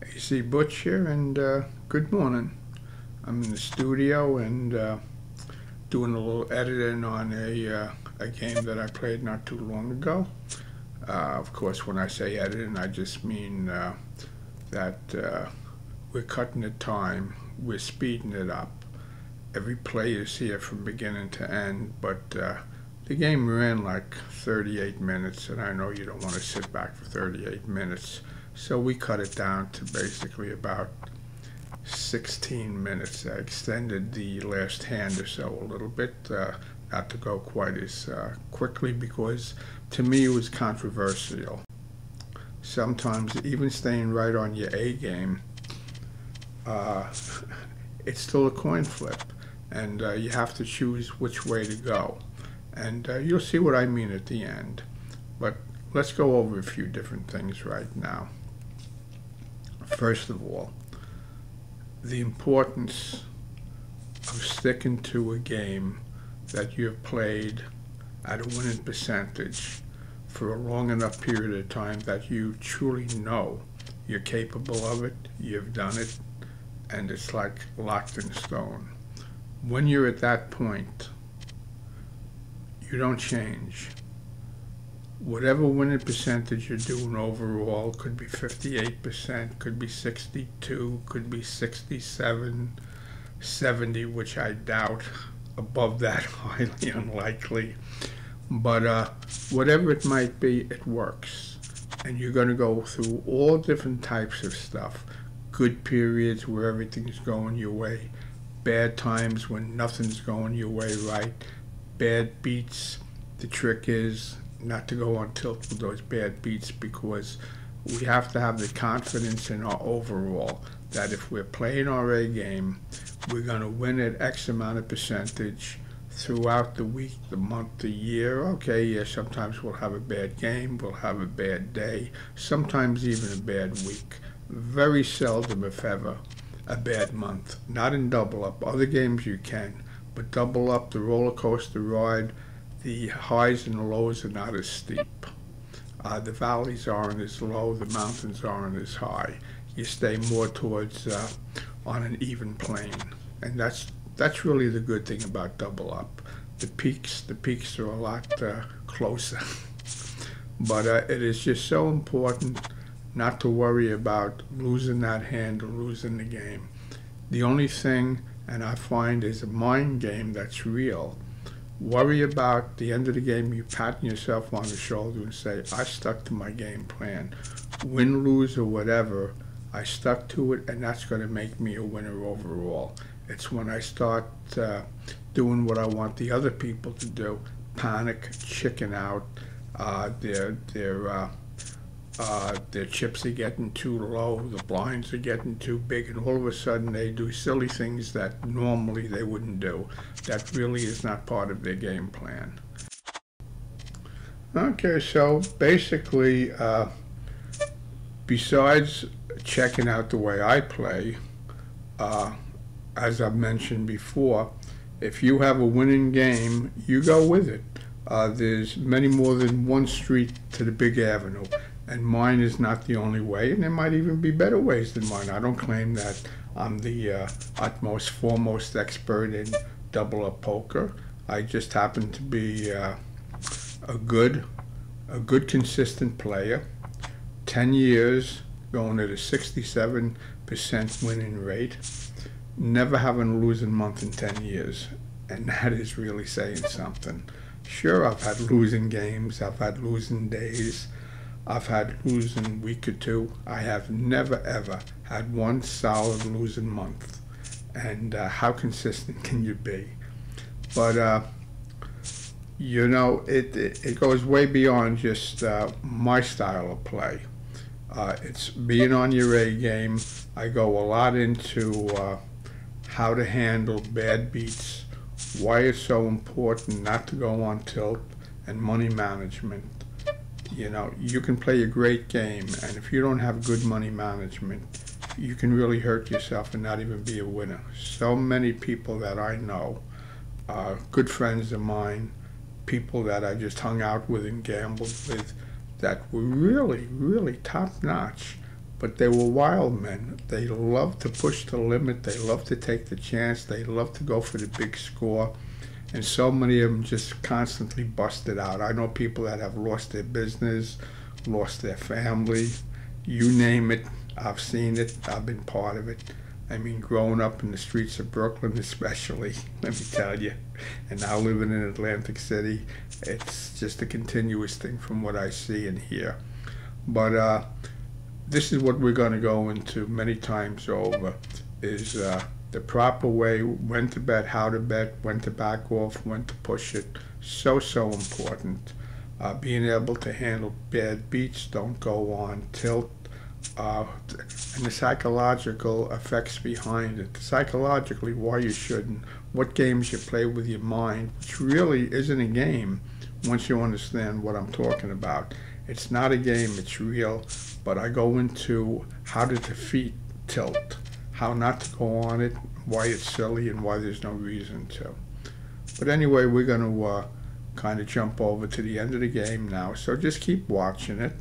AC Butch here, and good morning. I'm in the studio and doing a little editing on a game that I played not too long ago. Of course, when I say editing, I just mean that we're cutting the time, we're speeding it up. Every play is here from beginning to end, but the game ran like 38 minutes, and I know you don't want to sit back for 38 minutes. So we cut it down to basically about 16 minutes. I extended the last hand or so a little bit, not to go quite as quickly, because to me it was controversial. Sometimes even staying right on your A game, uh, it's still a coin flip, and you have to choose which way to go. And you'll see what I mean at the end. But let's go over a few different things right now. First of all, the importance of sticking to a game that you have played at a winning percentage for a long enough period of time that you truly know you're capable of it, you've done it, and it's like locked in stone. When you're at that point, you don't change. Whatever winning percentage you're doing overall, could be 58%, could be 62, could be 67, 70, which I doubt. Above that, highly unlikely. But whatever it might be, it works. And you're going to go through all different types of stuff. Good periods where everything's going your way. Bad times when nothing's going your way right. Bad beats. The trick is not to go on tilt with those bad beats, because we have to have the confidence in our overall that if we're playing our A game, we're going to win at X amount of percentage throughout the week, the month, the year. Okay, yeah, sometimes we'll have a bad game, we'll have a bad day, sometimes even a bad week. Very seldom, if ever, a bad month. Not in double up. Other games you can, but double up, the roller coaster ride, the highs and the lows are not as steep. The valleys aren't as low, the mountains aren't as high. You stay more towards on an even plane, and that's really the good thing about double up. The peaks are a lot closer. But it is just so important not to worry about losing that hand or losing the game. The only thing, and I find, is a mind game that's real. Worry about the end of the game, you patting yourself on the shoulder and say, I stuck to my game plan. Win, lose, or whatever, I stuck to it, and that's going to make me a winner overall. It's when I start doing what I want the other people to do, panic, chicken out, their chips are getting too low, the blinds are getting too big, and all of a sudden they do silly things that normally they wouldn't do. That really is not part of their game plan. Okay, so basically, besides checking out the way I play, as I've mentioned before, if you have a winning game, you go with it. There's many more than one street to the big avenue. And mine is not the only way, and there might even be better ways than mine. I don't claim that I'm the utmost, foremost expert in double-up poker. I just happen to be a good, consistent player. 10 years, going at a 67% winning rate. Never having a losing month in 10 years, and that is really saying something. Sure, I've had losing games, I've had losing days, I've had losing week or two. I have never ever had one solid losing month. And how consistent can you be? But you know, it goes way beyond just my style of play. It's being on your A game. I go a lot into how to handle bad beats, why it's so important not to go on tilt, and money management. You know, you can play a great game, and if you don't have good money management, you can really hurt yourself and not even be a winner. So many people that I know, good friends of mine, people that I just hung out with and gambled with, that were really, really top notch, but they were wild men. They loved to push the limit. They loved to take the chance. They loved to go for the big score. And so many of them just constantly busted out. I know people that have lost their business, lost their family, you name it. I've seen it. I've been part of it. I mean, growing up in the streets of Brooklyn, especially, let me tell you, and now living in Atlantic City, it's just a continuous thing from what I see and hear. But this is what we're going to go into many times over, is the proper way, when to bet, how to bet, when to back off, when to push it. So, so important. Being able to handle bad beats, don't go on tilt, and the psychological effects behind it. Psychologically, why you shouldn't, what games you play with your mind, which really isn't a game once you understand what I'm talking about. It's not a game, it's real, but I go into how to defeat tilt, how not to go on it, why it's silly, and why there's no reason to. But anyway, we're going to kind of jump over to the end of the game now, so just keep watching it.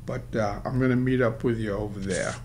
But I'm going to meet up with you over there.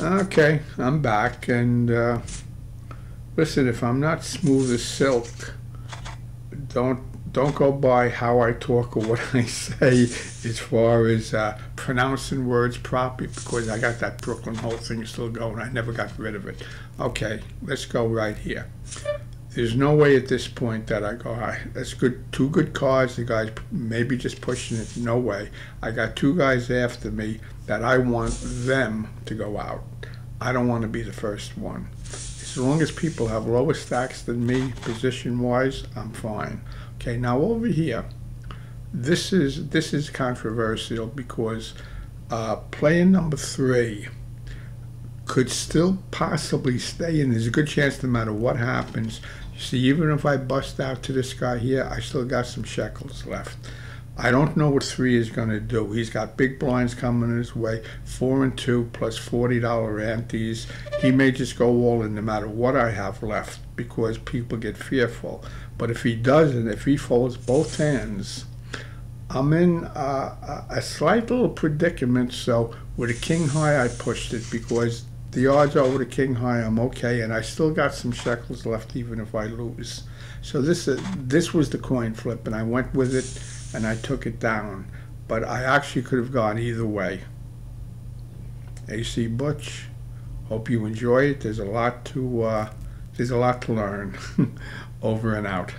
Okay, I'm back, and listen, if I'm not smooth as silk, don't go by how I talk or what I say as far as pronouncing words properly, because I got that Brooklyn whole thing still going. I never got rid of it. Okay, let's go right here. There's no way at this point that I go, that's good, two good cards. The guy's maybe just pushing it. No way. I got two guys after me that I want them to go out. I don't want to be the first one. As long as people have lower stacks than me, position-wise, I'm fine. Okay, now over here, this is controversial because player number 3 could still possibly stay in. There's a good chance no matter what happens. You see, even if I bust out to this guy here, I still got some shekels left. I don't know what 3 is going to do. He's got big blinds coming his way, 4 and 2 plus $40 antes. He may just go all in no matter what I have left because people get fearful. But if he doesn't, if he folds both hands, I'm in a slight little predicament. So with a king high, I pushed it because the odds are with a king high, I'm okay, and I still got some shekels left even if I lose. So this was the coin flip, and I went with it, and I took it down. But I actually could have gone either way. AC Butch, hope you enjoy it. There's a lot to learn. Over and out.